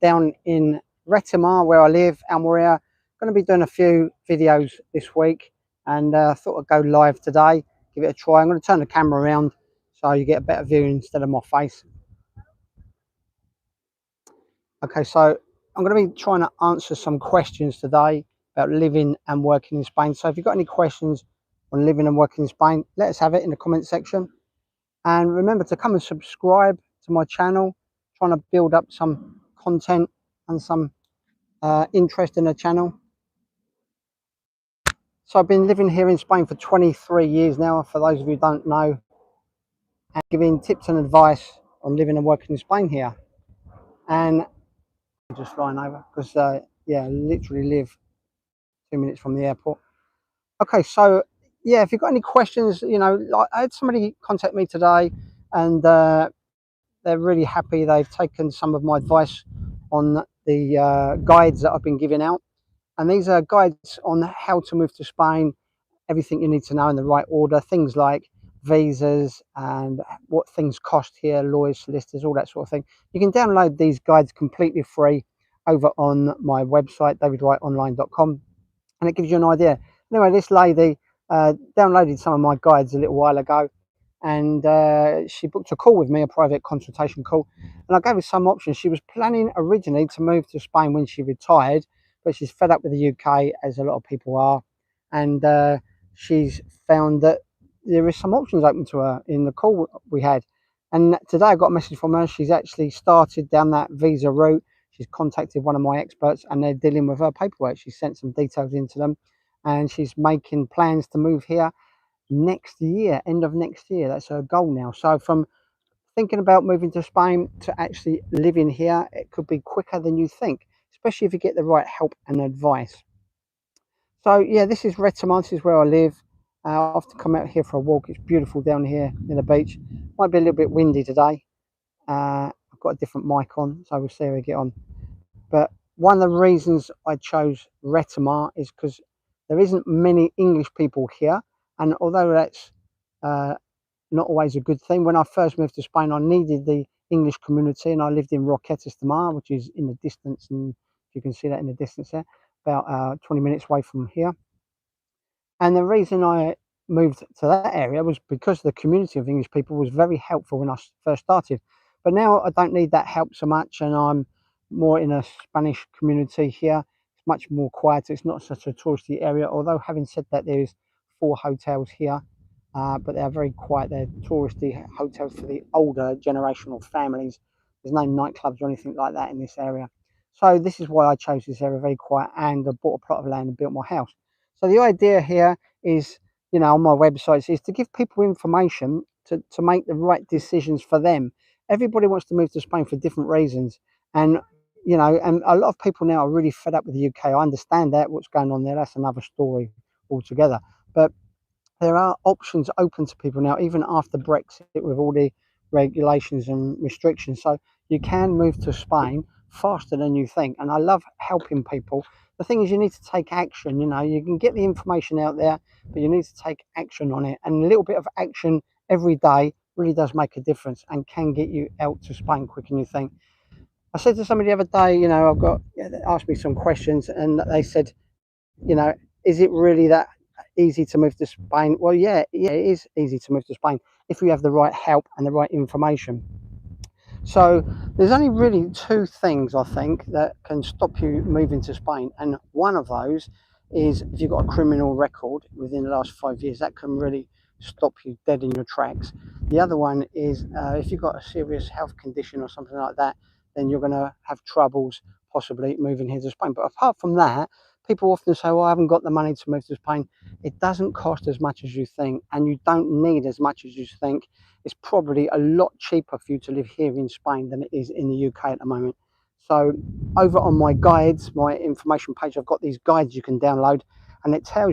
down in Retimar, where I live, Almería. Going to be doing a few videos this week, and thought I'd go live today, give it a try. I'm going to turn the camera around so you get a better view instead of my face. Okay, so I'm going to be trying to answer some questions today about living and working in Spain. So if you've got any questions on living and working in Spain, let us have it in the comment section. And remember to come and subscribe to my channel, trying to build up some content and some interest in the channel. So I've been living here in Spain for 23 years now, for those of you who don't know, and giving tips and advice on living and working in Spain here. And I'm just flying over because yeah, I literally live 2 minutes from the airport. Okay, so yeah, if you've got any questions, you know, like I had somebody contact me today, and they're really happy. They've taken some of my advice on the guides that I've been giving out, and these are guides on how to move to Spain, everything you need to know in the right order, things like visas and what things cost here, lawyers, solicitors, all that sort of thing. You can download these guides completely free over on my website, davidwrightonline.com, and it gives you an idea. Anyway, this lady downloaded some of my guides a little while ago, and she booked a call with me, a private consultation call, and I gave her some options. She was planning originally to move to Spain when she retired, but she's fed up with the UK, as a lot of people are, and she's found that there is some options open to her in the call we had. And today I got a message from her. She's actually started down that visa route. She's contacted one of my experts, and they're dealing with her paperwork. She sent some details into them, and she's making plans to move here next year, end of next year. That's her goal now. So from thinking about moving to Spain to actually living here, it could be quicker than you think, especially if you get the right help and advice. So yeah, this is Retimar. This is where I live. I often come out here for a walk. It's beautiful down here in the beach. Might be a little bit windy today. I've got a different mic on, so we'll see how we get on. But one of the reasons I chose Retimar is because there isn't many English people here, and although that's not always a good thing, when I first moved to Spain, I needed the English community, and I lived in Roquetas de Mar, which is in the distance, and you can see that in the distance there, about 20 minutes away from here. And the reason I moved to that area was because the community of English people was very helpful when I first started. But now I don't need that help so much, and I'm more in a Spanish community here. It's much more quiet. It's not such a touristy area, although having said that, there's 4 hotels here, but they're very quiet. They're touristy hotels for the older generational families. There's no nightclubs or anything like that in this area. So this is why I chose this area, very quiet, and I bought a plot of land and built my house. So the idea here is, you know, on my websites, is to give people information to make the right decisions for them. Everybody wants to move to Spain for different reasons, and you know, and a lot of people now are really fed up with the UK. I understand that, what's going on there, that's another story altogether. But there are options open to people now, even after Brexit, with all the regulations and restrictions. So you can move to Spain faster than you think, and I love helping people. The thing is, you need to take action. You know, you can get the information out there, but you need to take action on it, and a little bit of action every day really does make a difference and can get you out to Spain quicker than you think. I said to somebody the other day, you know, they asked me some questions, and they said, you know, is it really that easy to move to Spain? Well, yeah, it is easy to move to Spain if you have the right help and the right information. So there's only really 2 things, I think, that can stop you moving to Spain, and one of those is if you've got a criminal record within the last 5 years. That can really stop you dead in your tracks. The other one is if you've got a serious health condition or something like that, then you're going to have troubles possibly moving here to Spain. But apart from that, people often say, well, I haven't got the money to move to Spain. It doesn't cost as much as you think, and you don't need as much as you think. It's probably a lot cheaper for you to live here in Spain than it is in the UK at the moment. So over on my guides, my information page, I've got these guides you can download, and it tells